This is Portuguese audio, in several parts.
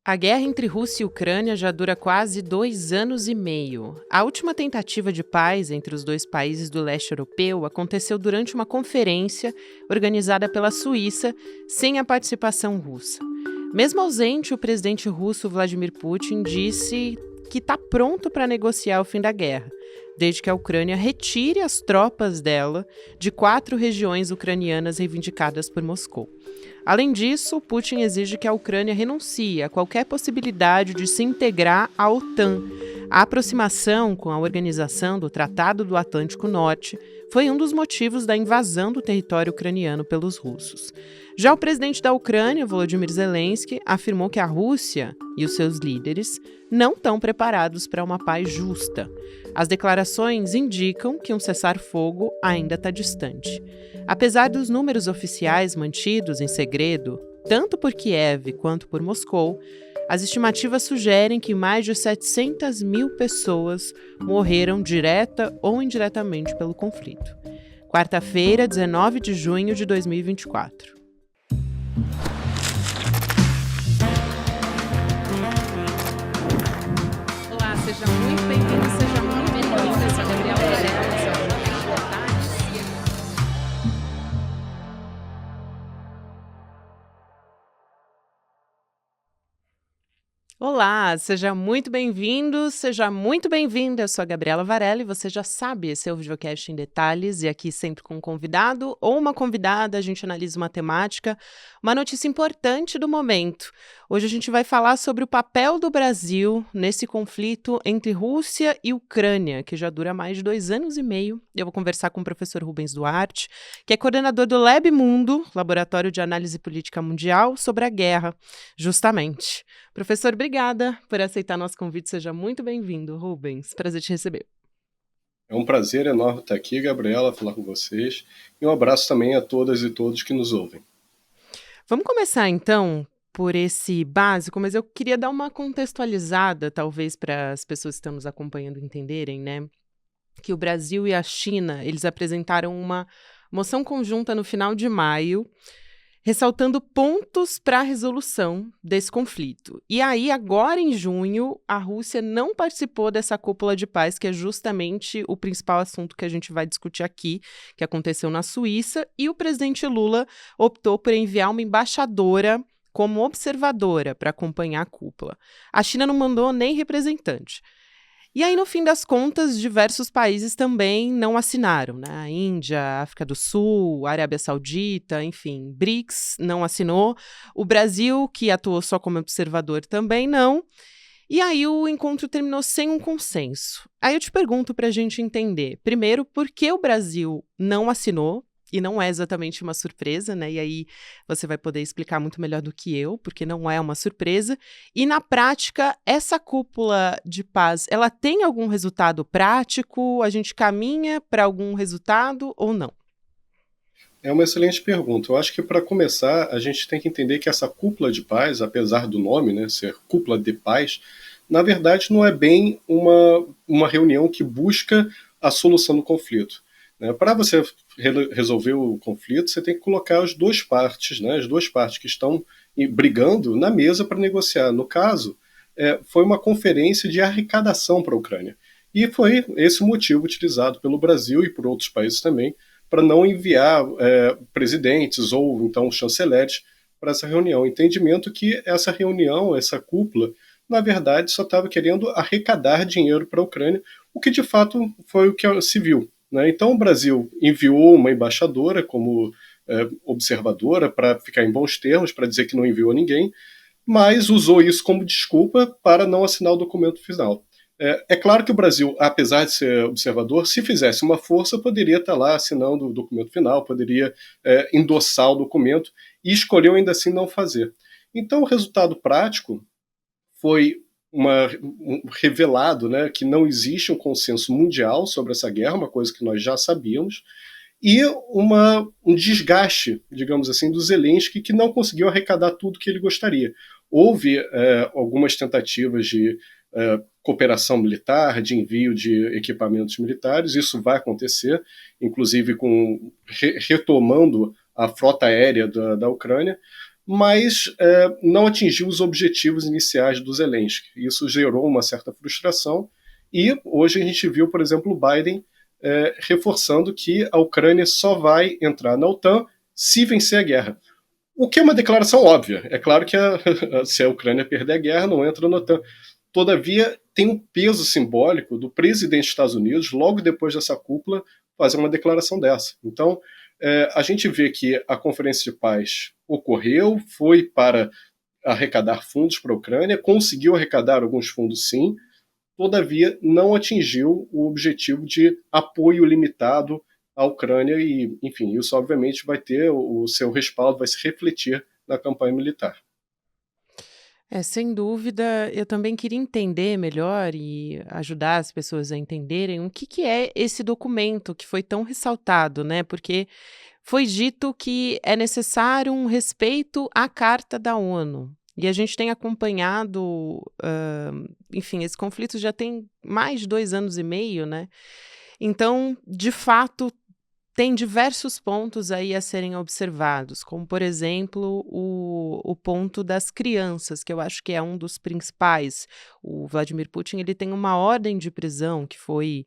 A guerra entre Rússia e Ucrânia já dura quase 2 anos e meio. A última tentativa de paz entre os dois países do leste europeu aconteceu durante uma conferência organizada pela Suíça, sem a participação russa. Mesmo ausente, o presidente russo Vladimir Putin disse que está pronto para negociar o fim da guerra, desde que a Ucrânia retire as tropas dela de 4 regiões ucranianas reivindicadas por Moscou. Além disso, Putin exige que a Ucrânia renuncie a qualquer possibilidade de se integrar à OTAN. A aproximação com a organização do Tratado do Atlântico Norte foi um dos motivos da invasão do território ucraniano pelos russos. Já o presidente da Ucrânia, Volodymyr Zelensky, afirmou que a Rússia e os seus líderes não estão preparados para uma paz justa. As declarações indicam que um cessar-fogo ainda está distante. Apesar dos números oficiais mantidos em segredo, tanto por Kiev quanto por Moscou, as estimativas sugerem que mais de 700 mil pessoas morreram direta ou indiretamente pelo conflito. Quarta-feira, 19 de junho de 2024. Olá, seja muito bem-vindo, seja muito bem-vinda. Eu sou a Gabriela Varela, esse é o Jornal de Detalhes. Olá, seja muito bem-vindo, seja muito bem-vinda. Eu sou a Gabriela Varela e você já sabe, esse é o Videocast em Detalhes e aqui sempre com um convidado ou uma convidada a gente analisa uma temática, uma notícia importante do momento. Hoje a gente vai falar sobre o papel do Brasil nesse conflito entre Rússia e Ucrânia, que já dura mais de 2 anos e meio. Eu vou conversar com o professor Rubens Duarte, que é coordenador do Lab Mundo, Laboratório de Análise Política Mundial, sobre a guerra, justamente. Professor, obrigada por aceitar nosso convite. Seja muito bem-vindo, Rubens. Prazer te receber. É um prazer enorme estar aqui, Gabriela, falar com vocês. E um abraço também a todas e todos que nos ouvem. Vamos começar, então, por esse básico, mas eu queria dar uma contextualizada, talvez, para as pessoas que estão nos acompanhando entenderem, né? Que o Brasil e a China, eles apresentaram uma moção conjunta no final de maio, ressaltando pontos para a resolução desse conflito. E aí, agora em junho, a Rússia não participou dessa cúpula de paz, que é justamente o principal assunto que a gente vai discutir aqui, que aconteceu na Suíça, e o presidente Lula optou por enviar uma embaixadora como observadora para acompanhar a cúpula. A China não mandou nem representante. E aí, no fim das contas, diversos países também não assinaram, né? A Índia, a África do Sul, a Arábia Saudita, enfim, BRICS não assinou. O Brasil, que atuou só como observador, também não. E aí o encontro terminou sem um consenso. Aí eu te pergunto para a gente entender, primeiro, por que o Brasil não assinou? E não é exatamente uma surpresa, né? E aí você vai poder explicar muito melhor do que eu, porque não é uma surpresa. E na prática, essa cúpula de paz, ela tem algum resultado prático? A gente caminha para algum resultado ou não? É uma excelente pergunta. Eu acho que, para começar, a gente tem que entender que essa cúpula de paz, apesar do nome, né, ser cúpula de paz, na verdade não é bem uma reunião que busca a solução do conflito. Para você resolver o conflito, você tem que colocar as duas partes, né, as duas partes que estão brigando na mesa para negociar. No caso, foi uma conferência de arrecadação para a Ucrânia. E foi esse o motivo utilizado pelo Brasil e por outros países também para não enviar presidentes ou então chanceleres para essa reunião. Entendimento que essa reunião, essa cúpula, na verdade só estava querendo arrecadar dinheiro para a Ucrânia, o que de fato foi o que se viu. Né? Então o Brasil enviou uma embaixadora como observadora para ficar em bons termos, para dizer que não enviou ninguém, mas usou isso como desculpa para não assinar o documento final. É claro que o Brasil, apesar de ser observador, se fizesse uma força, poderia estar lá assinando o documento final, poderia endossar o documento, e escolheu ainda assim não fazer. Então, o resultado prático foi revelado, né, que não existe um consenso mundial sobre essa guerra, uma coisa que nós já sabíamos, e um desgaste, digamos assim, do Zelensky, que não conseguiu arrecadar tudo que ele gostaria. Houve algumas tentativas de cooperação militar, de envio de equipamentos militares, isso vai acontecer, inclusive retomando a frota aérea da Ucrânia, mas não atingiu os objetivos iniciais do Zelensky. Isso gerou uma certa frustração e hoje a gente viu, por exemplo, o Biden reforçando que a Ucrânia só vai entrar na OTAN se vencer a guerra. O que é uma declaração óbvia. É claro que se a Ucrânia perder a guerra, não entra na OTAN. Todavia, tem um peso simbólico do presidente dos Estados Unidos, logo depois dessa cúpula, fazer uma declaração dessa. Então, a gente vê que a Conferência de Paz ocorreu, foi para arrecadar fundos para a Ucrânia, conseguiu arrecadar alguns fundos sim, todavia não atingiu o objetivo de apoio limitado à Ucrânia e, enfim, isso obviamente vai ter o seu respaldo, vai se refletir na campanha militar. Sem dúvida, eu também queria entender melhor e ajudar as pessoas a entenderem o que é esse documento que foi tão ressaltado, né? Porque foi dito que é necessário um respeito à Carta da ONU. E a gente tem acompanhado, enfim, esse conflito já tem mais de 2 anos e meio, né? Então, de fato, tem diversos pontos aí a serem observados, como, por exemplo, o ponto das crianças, que eu acho que é um dos principais. O Vladimir Putin ele tem uma ordem de prisão que foi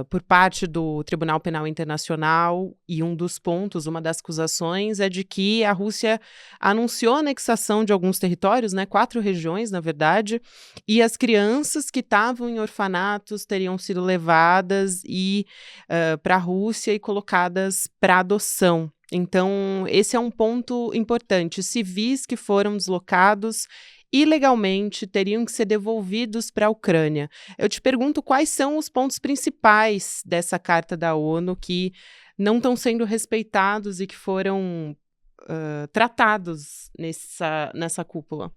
por parte do Tribunal Penal Internacional, e um dos pontos, uma das acusações é de que a Rússia anunciou a anexação de alguns territórios, né, 4 regiões, na verdade, e as crianças que estavam em orfanatos teriam sido levadas para a Rússia e colocadas para adoção. Então, esse é um ponto importante. Civis que foram deslocados ilegalmente teriam que ser devolvidos para a Ucrânia. Eu te pergunto quais são os pontos principais dessa Carta da ONU que não estão sendo respeitados e que foram tratados nessa cúpula.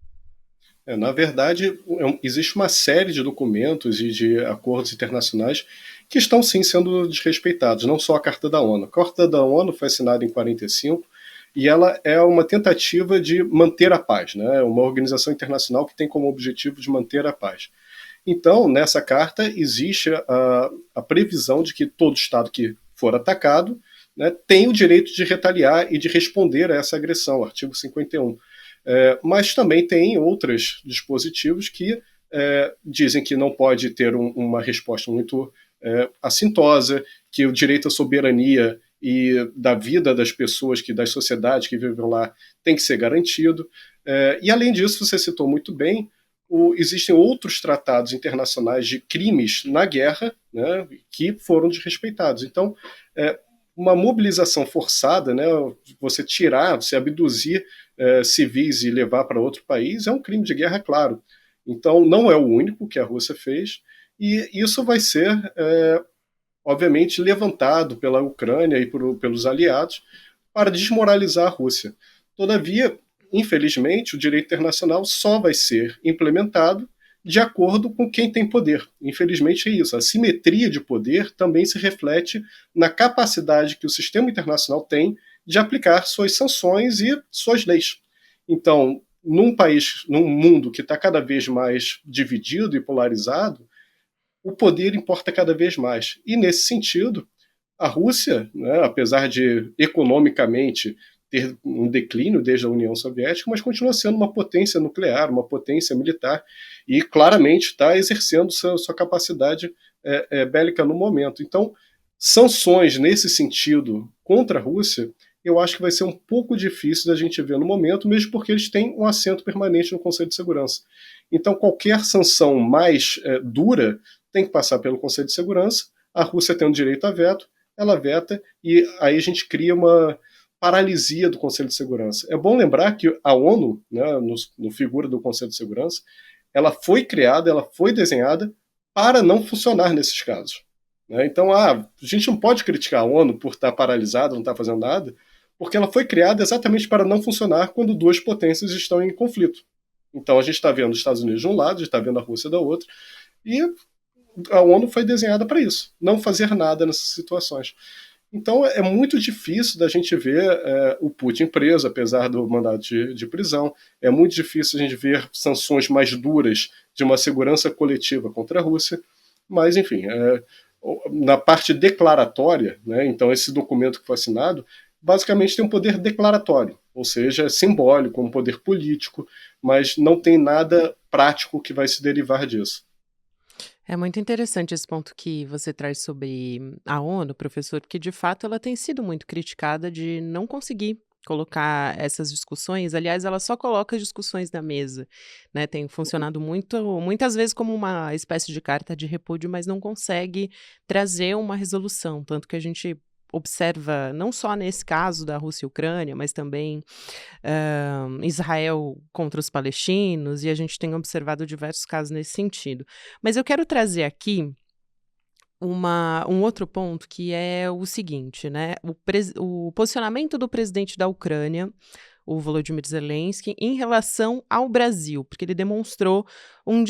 Na verdade, existe uma série de documentos e de acordos internacionais que estão sim sendo desrespeitados, não só a Carta da ONU. A Carta da ONU foi assinada em 1945 e ela é uma tentativa de manter a paz, né? Uma organização internacional que tem como objetivo de manter a paz. Então, nessa carta existe a previsão de que todo Estado que for atacado, né, tem o direito de retaliar e de responder a essa agressão, artigo 51. Mas também tem outros dispositivos que dizem que não pode ter uma resposta muito assintosa, que o direito à soberania e da vida das pessoas, das sociedades que vivem lá, tem que ser garantido. E além disso, você citou muito bem, existem outros tratados internacionais de crimes na guerra, né, que foram desrespeitados. Então, uma mobilização forçada, né, você tirar, você abduzir civis e levar para outro país, é um crime de guerra, claro. Então, não é o único que a Rússia fez, e isso vai ser, obviamente, levantado pela Ucrânia e pelos aliados para desmoralizar a Rússia. Todavia, infelizmente, o direito internacional só vai ser implementado de acordo com quem tem poder. Infelizmente é isso. A simetria de poder também se reflete na capacidade que o sistema internacional tem de aplicar suas sanções e suas leis. Então, num mundo que está cada vez mais dividido e polarizado, o poder importa cada vez mais. E, nesse sentido, a Rússia, né, apesar de economicamente ter um declínio desde a União Soviética, mas continua sendo uma potência nuclear, uma potência militar, e claramente está exercendo sua capacidade bélica no momento. Então, sanções nesse sentido contra a Rússia, eu acho que vai ser um pouco difícil da gente ver no momento, mesmo porque eles têm um assento permanente no Conselho de Segurança. Então, qualquer sanção mais dura tem que passar pelo Conselho de Segurança. A Rússia tem o direito a veto, ela veta, e aí a gente cria uma paralisia do Conselho de Segurança. É bom lembrar que a ONU, né, no figura do Conselho de Segurança, ela foi criada, ela foi desenhada para não funcionar nesses casos. Né? Então, a gente não pode criticar a ONU por estar paralisada, não estar fazendo nada, porque ela foi criada exatamente para não funcionar quando duas potências estão em conflito. Então, a gente está vendo os Estados Unidos de um lado, a gente está vendo a Rússia da outra, e a ONU foi desenhada para isso, não fazer nada nessas situações. Então é muito difícil da gente ver o Putin preso, apesar do mandado de prisão. É muito difícil a gente ver sanções mais duras de uma segurança coletiva contra a Rússia. Mas, enfim, na parte declaratória, né, então esse documento que foi assinado basicamente tem um poder declaratório, ou seja, é simbólico, um poder político, mas não tem nada prático que vai se derivar disso. É muito interessante esse ponto que você traz sobre a ONU, professor, porque de fato ela tem sido muito criticada de não conseguir colocar essas discussões. Aliás, ela só coloca as discussões na mesa, né? Tem funcionado muitas vezes como uma espécie de carta de repúdio, mas não consegue trazer uma resolução. Tanto que a gente observa, não só nesse caso da Rússia e Ucrânia, mas também Israel contra os palestinos, e a gente tem observado diversos casos nesse sentido. Mas eu quero trazer aqui um outro ponto que é o seguinte, né? O posicionamento do presidente da Ucrânia, o Volodymyr Zelensky, em relação ao Brasil, porque ele demonstrou um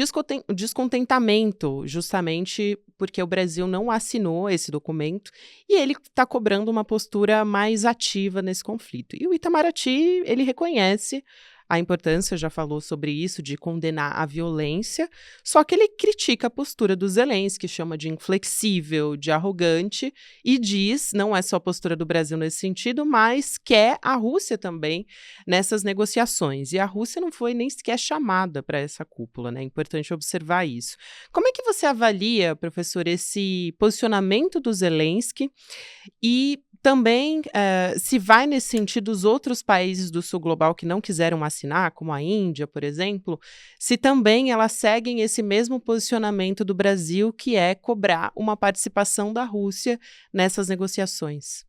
descontentamento, justamente porque o Brasil não assinou esse documento e ele está cobrando uma postura mais ativa nesse conflito. E o Itamaraty, ele reconhece a importância, já falou sobre isso, de condenar a violência, só que ele critica a postura do Zelensky, chama de inflexível, de arrogante, e diz, não é só a postura do Brasil nesse sentido, mas quer a Rússia também nessas negociações. E a Rússia não foi nem sequer chamada para essa cúpula, né? É importante observar isso. Como é que você avalia, professor, esse posicionamento do Zelensky e também, se vai nesse sentido os outros países do sul global que não quiseram assinar, como a Índia, por exemplo, se também elas seguem esse mesmo posicionamento do Brasil, que é cobrar uma participação da Rússia nessas negociações?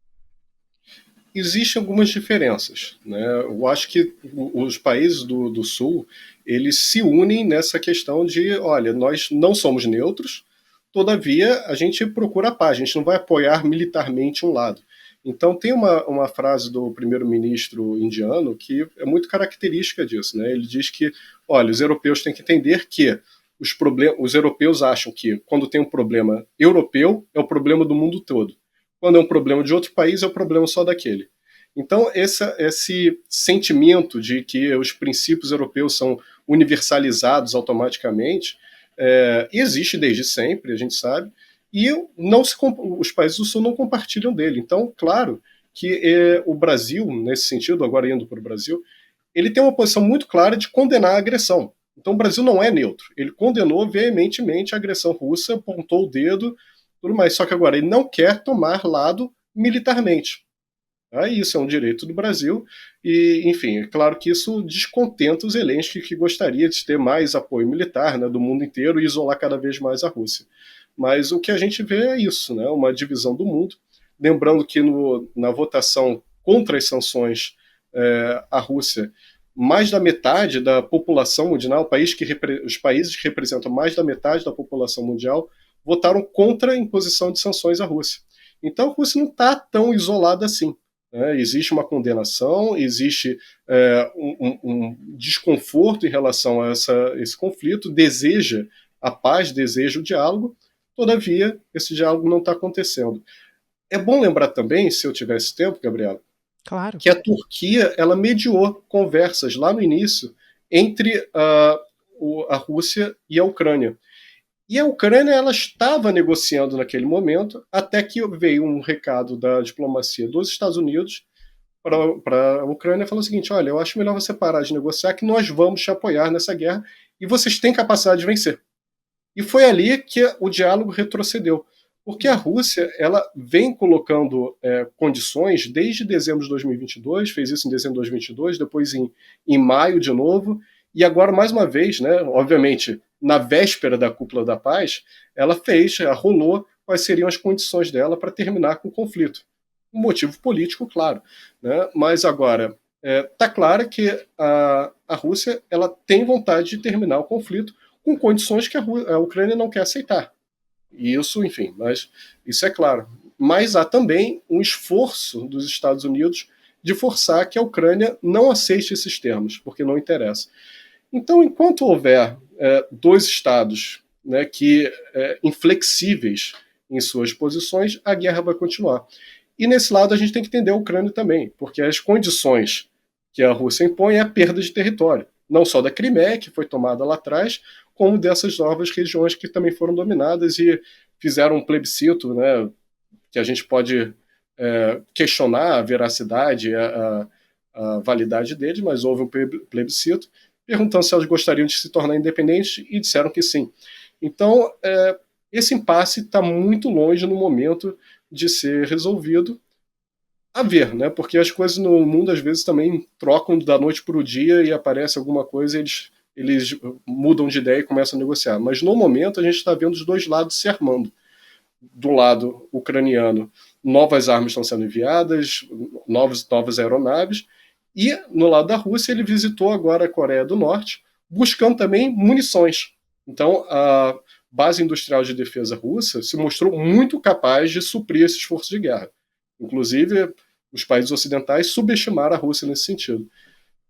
Existem algumas diferenças, né? Eu acho que os países do Sul, eles se unem nessa questão de, olha, nós não somos neutros, todavia a gente procura a paz, a gente não vai apoiar militarmente um lado. Então tem uma frase do primeiro-ministro indiano que é muito característica disso, né? Ele diz que, olha, os europeus têm que entender que os europeus acham que quando tem um problema europeu, é o problema do mundo todo. Quando é um problema de outro país, é o problema só daquele. Então, esse sentimento de que os princípios europeus são universalizados automaticamente existe desde sempre, a gente sabe, e os países do Sul não compartilham dele. Então, claro que o Brasil, nesse sentido, agora indo para o Brasil, ele tem uma posição muito clara de condenar a agressão. Então, o Brasil não é neutro. Ele condenou veementemente a agressão russa, apontou o dedo, tudo mais. Só que agora ele não quer tomar lado militarmente. Isso é um direito do Brasil e, enfim, é claro que isso descontenta o Zelensky, que gostaria de ter mais apoio militar, né, do mundo inteiro e isolar cada vez mais a Rússia. Mas o que a gente vê é isso, né, uma divisão do mundo. Lembrando que na votação contra as sanções, a Rússia, mais da metade da população mundial, os países que representam mais da metade da população mundial, votaram contra a imposição de sanções à Rússia. Então a Rússia não está tão isolada assim. Existe uma condenação, existe um desconforto em relação a esse conflito, deseja a paz, deseja o diálogo, todavia esse diálogo não está acontecendo. É bom lembrar também, se eu tivesse tempo, Gabriela, Claro. que a Turquia ela mediou conversas lá no início entre a Rússia e a Ucrânia. E a Ucrânia ela estava negociando naquele momento, até que veio um recado da diplomacia dos Estados Unidos para a Ucrânia e falou o seguinte: olha, eu acho melhor você parar de negociar, que nós vamos te apoiar nessa guerra e vocês têm capacidade de vencer. E foi ali que o diálogo retrocedeu. Porque a Rússia ela vem colocando condições desde dezembro de 2022, fez isso em dezembro de 2022, depois em maio de novo, e agora mais uma vez, né, obviamente, na véspera da Cúpula da Paz, ela rolou quais seriam as condições dela para terminar com o conflito. Um motivo político, claro. Né? Mas agora, está claro que a Rússia ela tem vontade de terminar o conflito com condições que a Ucrânia não quer aceitar. E isso, enfim, mas isso é claro. Mas há também um esforço dos Estados Unidos de forçar que a Ucrânia não aceite esses termos, porque não interessa. Então, enquanto houver dois estados, né, inflexíveis em suas posições, a guerra vai continuar. E nesse lado a gente tem que entender a Ucrânia também, porque as condições que a Rússia impõe é a perda de território, não só da Crimeia, que foi tomada lá atrás, como dessas novas regiões que também foram dominadas e fizeram um plebiscito, né, que a gente pode questionar a veracidade, a validade deles, mas houve um plebiscito perguntando se elas gostariam de se tornar independentes e disseram que sim. Então, esse impasse está muito longe no momento de ser resolvido. A ver, né? Porque as coisas no mundo às vezes também trocam da noite para o dia e aparece alguma coisa e eles mudam de ideia e começam a negociar. Mas no momento a gente está vendo os dois lados se armando. Do lado ucraniano, novas armas estão sendo enviadas, novas aeronaves, e no lado da Rússia ele visitou agora a Coreia do Norte, buscando também munições. Então a base industrial de defesa russa se mostrou muito capaz de suprir esse esforço de guerra. Inclusive, os países ocidentais subestimaram a Rússia nesse sentido.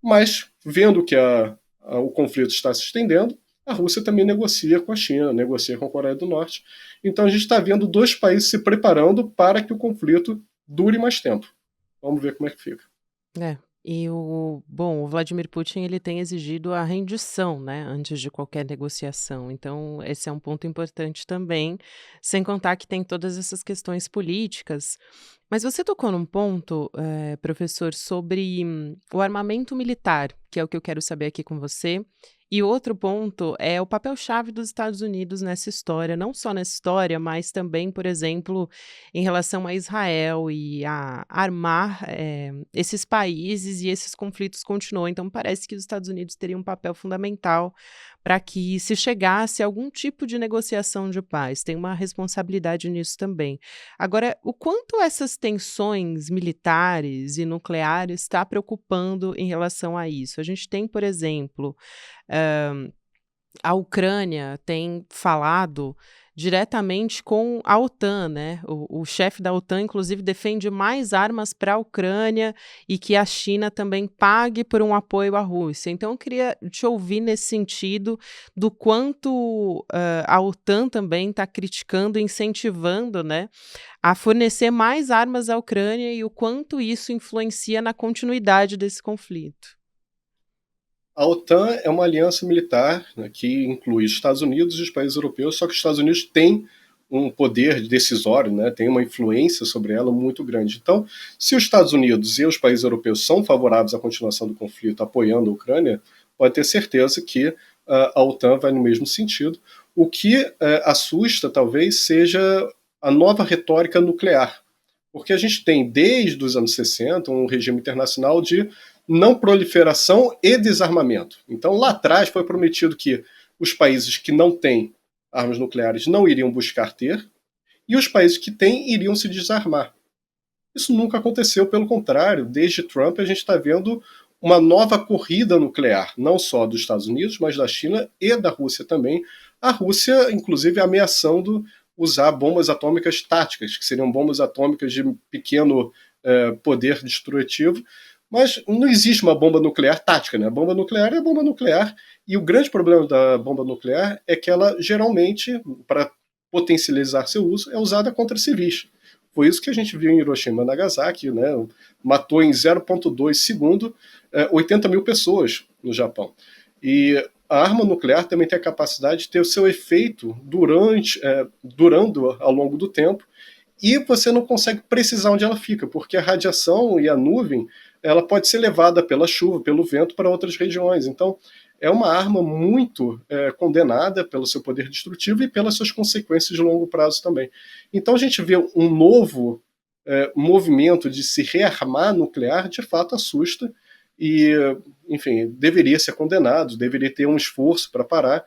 Mas, vendo que o conflito está se estendendo, a Rússia também negocia com a China, negocia com a Coreia do Norte. Então a gente está vendo dois países se preparando para que o conflito dure mais tempo. Vamos ver como é que fica. É. E o Vladimir Putin, ele tem exigido a rendição, né, antes de qualquer negociação. Então, esse é um ponto importante também, sem contar que tem todas essas questões políticas. Mas você tocou num ponto, professor, sobre o armamento militar, que é o que eu quero saber aqui com você. E outro ponto é o papel-chave dos Estados Unidos nessa história, não só nessa história, mas também, por exemplo, em relação a Israel e a armar esses países e esses conflitos continuam. Então, parece que os Estados Unidos teriam um papel fundamental para que se chegasse a algum tipo de negociação de paz. Tem uma responsabilidade nisso também. Agora, o quanto essas tensões militares e nucleares está preocupando em relação a isso? A gente tem, por exemplo, a Ucrânia tem falado diretamente com a OTAN, né? O chefe da OTAN, inclusive, defende mais armas para a Ucrânia e que a China também pague por um apoio à Rússia. Então, eu queria te ouvir nesse sentido do quanto a OTAN também está criticando e incentivando, né, a fornecer mais armas à Ucrânia e o quanto isso influencia na continuidade desse conflito. A OTAN é uma aliança militar, né, que inclui os Estados Unidos e os países europeus, só que os Estados Unidos têm um poder decisório, né, tem uma influência sobre ela muito grande. Então, se os Estados Unidos e os países europeus são favoráveis à continuação do conflito, apoiando a Ucrânia, pode ter certeza que a OTAN vai no mesmo sentido. O que assusta, talvez, seja a nova retórica nuclear. Porque a gente tem, desde os anos 60, um regime internacional de não proliferação e desarmamento. Então, lá atrás foi prometido que os países que não têm armas nucleares não iriam buscar ter, e os países que têm iriam se desarmar. Isso nunca aconteceu, pelo contrário, desde Trump a gente está vendo uma nova corrida nuclear, não só dos Estados Unidos, mas da China e da Rússia também. A Rússia, inclusive, ameaçando usar bombas atômicas táticas, que seriam bombas atômicas de pequeno poder destrutivo, mas não existe uma bomba nuclear tática, né? A bomba nuclear é a bomba nuclear, e o grande problema da bomba nuclear é que ela, geralmente, para potencializar seu uso, é usada contra civis. Foi isso que a gente viu em Hiroshima e Nagasaki, né? Matou em 0,2 segundo 80 mil pessoas no Japão. E a arma nuclear também tem a capacidade de ter o seu efeito durando ao longo do tempo, e você não consegue precisar onde ela fica, porque a radiação e a nuvem ela pode ser levada pela chuva, pelo vento para outras regiões. Então, é uma arma muito condenada pelo seu poder destrutivo e pelas suas consequências de longo prazo também. Então, a gente vê um novo movimento de se rearmar nuclear, de fato assusta, e, enfim, deveria ser condenado, deveria ter um esforço para parar.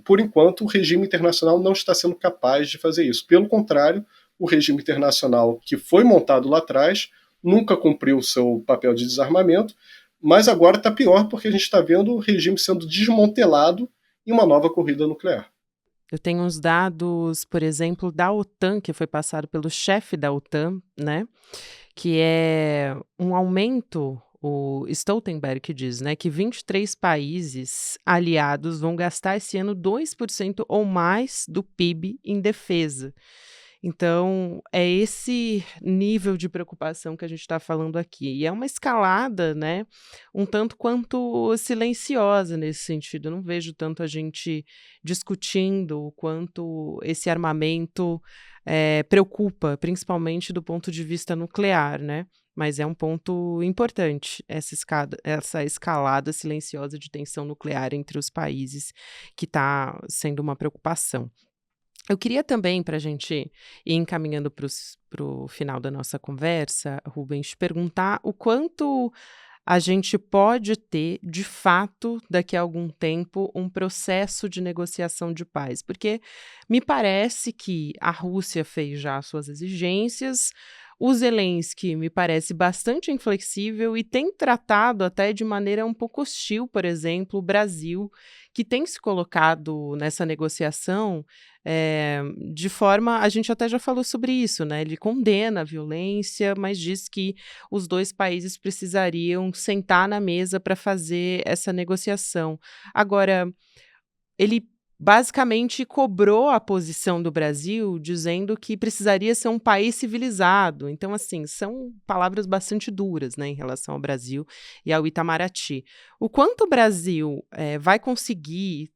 Por enquanto, o regime internacional não está sendo capaz de fazer isso. Pelo contrário, o regime internacional que foi montado lá atrás nunca cumpriu o seu papel de desarmamento, mas agora está pior porque a gente está vendo o regime sendo desmantelado em uma nova corrida nuclear. Eu tenho uns dados, por exemplo, da OTAN, que foi passado pelo chefe da OTAN, né, que é um aumento, o Stoltenberg que diz, né, que 23 países aliados vão gastar esse ano 2% ou mais do PIB em defesa. Então, é esse nível de preocupação que a gente está falando aqui. E é uma escalada, né, um tanto quanto silenciosa nesse sentido. Eu não vejo tanto a gente discutindo o quanto esse armamento preocupa, principalmente do ponto de vista nuclear, né? Mas é um ponto importante essa escalada silenciosa de tensão nuclear entre os países, que está sendo uma preocupação. Eu queria também, para a gente ir encaminhando para o final da nossa conversa, Rubens, te perguntar o quanto a gente pode ter, de fato, daqui a algum tempo, um processo de negociação de paz. Porque me parece que a Rússia fez já as suas exigências, o Zelensky me parece bastante inflexível e tem tratado até de maneira um pouco hostil, por exemplo, o Brasil, que tem se colocado nessa negociação de forma. A gente até já falou sobre isso, né? Ele condena a violência, mas diz que os dois países precisariam sentar na mesa para fazer essa negociação. Agora, ele basicamente cobrou a posição do Brasil, dizendo que precisaria ser um país civilizado. Então, assim, são palavras bastante duras, né, em relação ao Brasil e ao Itamaraty. O quanto o Brasil vai conseguir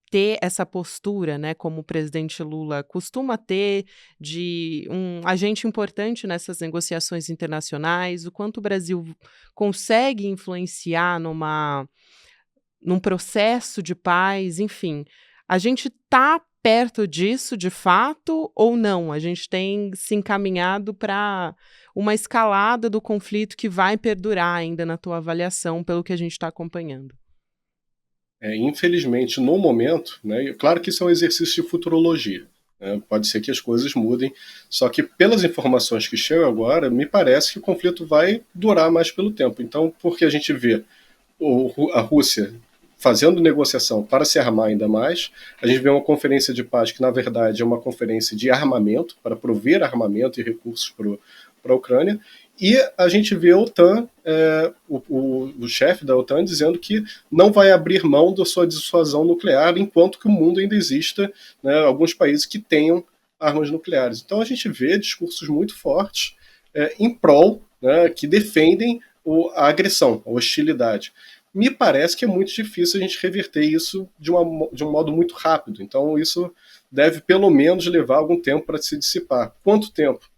ter essa postura, né, como o presidente Lula costuma ter, de um agente importante nessas negociações internacionais, o quanto o Brasil consegue influenciar num processo de paz, enfim. A gente está perto disso, de fato, ou não? A gente tem se encaminhado para uma escalada do conflito que vai perdurar ainda na tua avaliação, pelo que a gente está acompanhando. Infelizmente, no momento, né, claro que isso é um exercício de futurologia, né, pode ser que as coisas mudem, só que pelas informações que chegam agora, me parece que o conflito vai durar mais pelo tempo. Então, porque a gente vê a Rússia fazendo negociação para se armar ainda mais, a gente vê uma conferência de paz que, na verdade, é uma conferência de armamento, para prover armamento e recursos para a Ucrânia, e a gente vê a OTAN, o chefe da OTAN, dizendo que não vai abrir mão da sua dissuasão nuclear enquanto que o mundo ainda exista, né, alguns países que tenham armas nucleares. Então a gente vê discursos muito fortes em prol, né, que defendem a agressão, a hostilidade. Me parece que é muito difícil a gente reverter isso de um modo muito rápido. Então isso deve pelo menos levar algum tempo para se dissipar. Quanto tempo?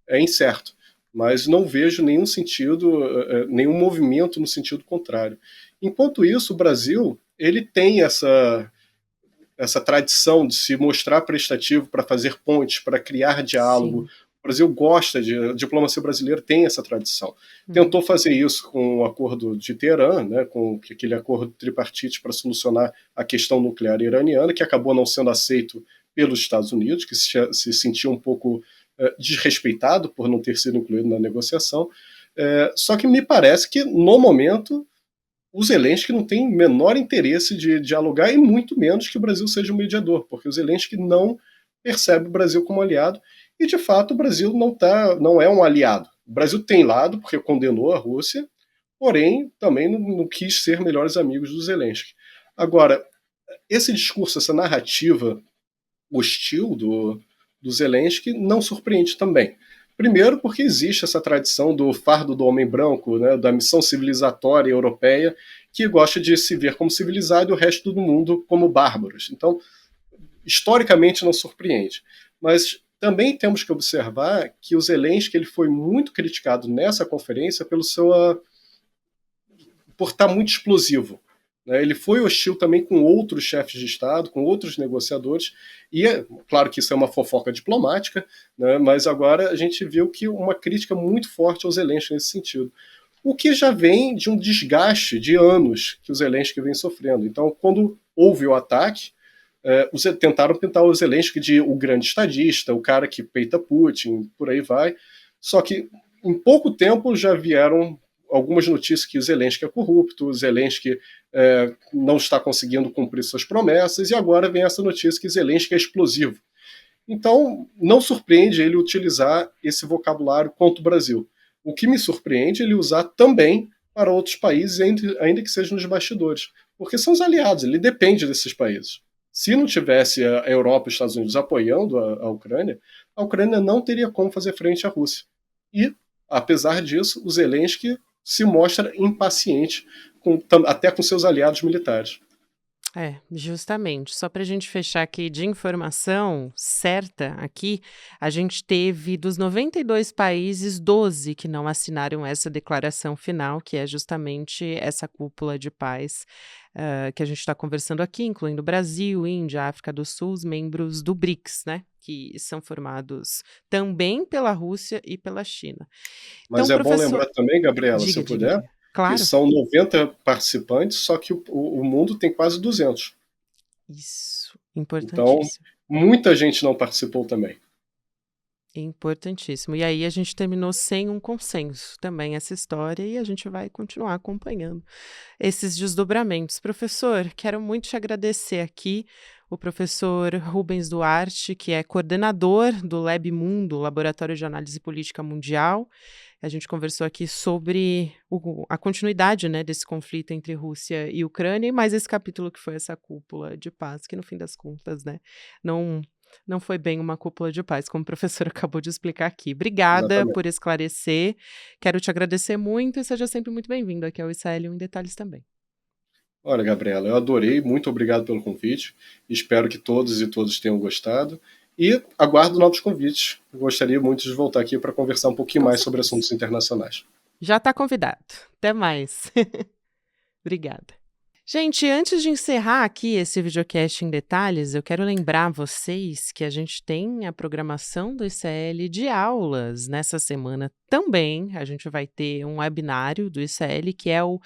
É incerto, mas não vejo nenhum sentido, nenhum movimento no sentido contrário. Enquanto isso, o Brasil ele tem essa tradição de se mostrar prestativo para fazer pontes, para criar diálogo. Sim. O Brasil gosta a diplomacia brasileira tem essa tradição. Tentou fazer isso com o acordo de Teherã, né, com aquele acordo tripartite para solucionar a questão nuclear iraniana, que acabou não sendo aceito pelos Estados Unidos, que se sentiu um pouco desrespeitado por não ter sido incluído na negociação. Só que me parece que, no momento, o Zelensky não tem menor interesse de dialogar e muito menos que o Brasil seja um mediador, porque o Zelensky não percebe o Brasil como aliado e, de fato, o Brasil não é um aliado. O Brasil tem lado, porque condenou a Rússia, porém também não quis ser melhores amigos do Zelensky. Agora, esse discurso, essa narrativa hostil do Zelensky não surpreende também. Primeiro, porque existe essa tradição do fardo do homem branco, né, da missão civilizatória europeia, que gosta de se ver como civilizado e o resto do mundo como bárbaros. Então, historicamente, não surpreende. Mas também temos que observar que o Zelensky ele foi muito criticado nessa conferência por estar muito explosivo. Ele foi hostil também com outros chefes de Estado, com outros negociadores, e claro que isso é uma fofoca diplomática, né, mas agora a gente viu que uma crítica muito forte ao Zelensky nesse sentido. O que já vem de um desgaste de anos que o Zelensky vem sofrendo. Então, quando houve o ataque, tentaram pintar o Zelensky de o grande estadista, o cara que peita Putin, por aí vai. Só que em pouco tempo já vieram algumas notícias que o Zelensky é corrupto, o Zelensky não está conseguindo cumprir suas promessas, e agora vem essa notícia que Zelensky é explosivo. Então, não surpreende ele utilizar esse vocabulário contra o Brasil. O que me surpreende é ele usar também para outros países, ainda que seja nos bastidores, porque são os aliados, ele depende desses países. Se não tivesse a Europa e os Estados Unidos apoiando a Ucrânia não teria como fazer frente à Rússia. E, apesar disso, o Zelensky se mostra impaciente, até com seus aliados militares. Justamente. Só para a gente fechar aqui de informação certa aqui, a gente teve dos 92 países, 12 que não assinaram essa declaração final, que é justamente essa cúpula de paz que a gente está conversando aqui, incluindo Brasil, Índia, África do Sul, os membros do BRICS, né? Que são formados também pela Rússia e pela China. Mas Então, bom lembrar também, Gabriela, se puder, diga. Claro. Que são 90 participantes, só que o mundo tem quase 200. Isso, importantíssimo. Então, muita gente não participou também. Importantíssimo. E aí a gente terminou sem um consenso também essa história e a gente vai continuar acompanhando esses desdobramentos. Professor, quero muito te agradecer aqui, o professor Rubens Duarte, que é coordenador do Lab Mundo, Laboratório de Análise Política Mundial. A gente conversou aqui sobre a continuidade, né, desse conflito entre Rússia e Ucrânia, e mais esse capítulo que foi essa cúpula de paz, que no fim das contas, né, não foi bem uma cúpula de paz, como o professor acabou de explicar aqui. Obrigada Exatamente. por esclarecer. Quero te agradecer muito e seja sempre muito bem-vindo aqui ao ICL em Detalhes também. Olha, Gabriela, eu adorei, muito obrigado pelo convite. Espero que todos e todas tenham gostado. E aguardo novos convites. Gostaria muito de voltar aqui para conversar um pouquinho mais sobre assuntos internacionais. Já está convidado. Até mais. Obrigada. Gente, antes de encerrar aqui esse videocast em detalhes, eu quero lembrar vocês que a gente tem a programação do ICL de aulas nessa semana também. A gente vai ter um webinário do ICL que é o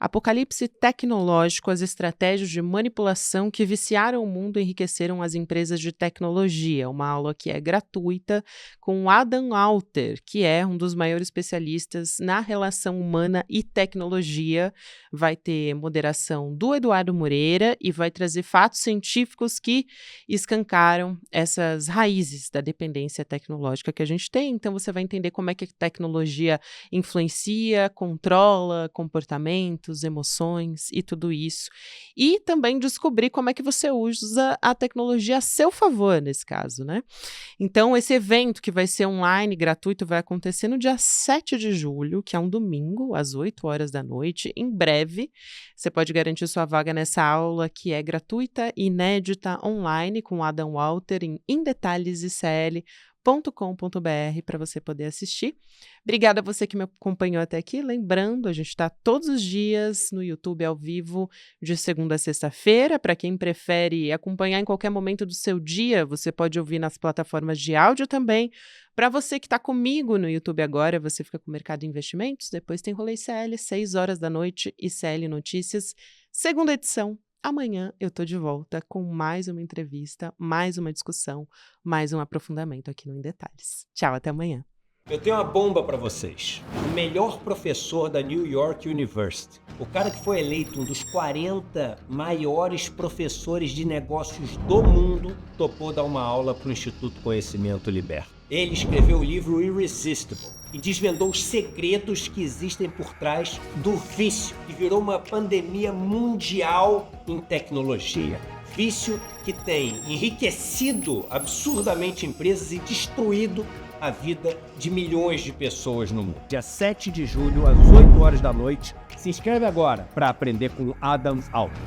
Apocalipse Tecnológico, as estratégias de manipulação que viciaram o mundo e enriqueceram as empresas de tecnologia. Uma aula que é gratuita com Adam Alter, que é um dos maiores especialistas na relação humana e tecnologia. Vai ter moderação do Eduardo Moreira e vai trazer fatos científicos que escancaram essas raízes da dependência tecnológica que a gente tem. Então você vai entender como é que a tecnologia influencia, controla comportamentos, emoções e tudo isso. E também descobrir como é que você usa a tecnologia a seu favor nesse caso, né? Então, esse evento que vai ser online, gratuito, vai acontecer no dia 7 de julho, que é um domingo, às 8 horas da noite, em breve. Você pode garantir sua vaga nessa aula que é gratuita, inédita, online, com Adam Walter em indetalhesicl.com.br para você poder assistir. Obrigada a você que me acompanhou até aqui. Lembrando, a gente está todos os dias no YouTube ao vivo, de segunda a sexta-feira. Para quem prefere acompanhar em qualquer momento do seu dia, você pode ouvir nas plataformas de áudio também. Para você que está comigo no YouTube agora, você fica com o Mercado de Investimentos. Depois tem Rolê ICL, 6 horas da noite, ICL Notícias, segunda edição. Amanhã eu tô de volta com mais uma entrevista, mais uma discussão, mais um aprofundamento aqui no Em Detalhes. Tchau, até amanhã. Eu tenho uma bomba para vocês. O melhor professor da New York University. O cara que foi eleito um dos 40 maiores professores de negócios do mundo topou dar uma aula para o Instituto Conhecimento Liberto. Ele escreveu o livro Irresistible e desvendou os segredos que existem por trás do vício, que virou uma pandemia mundial em tecnologia. Vício que tem enriquecido absurdamente empresas e destruído a vida de milhões de pessoas no mundo. Dia 7 de julho, às 8 horas da noite. Se inscreve agora para aprender com Adam Alter.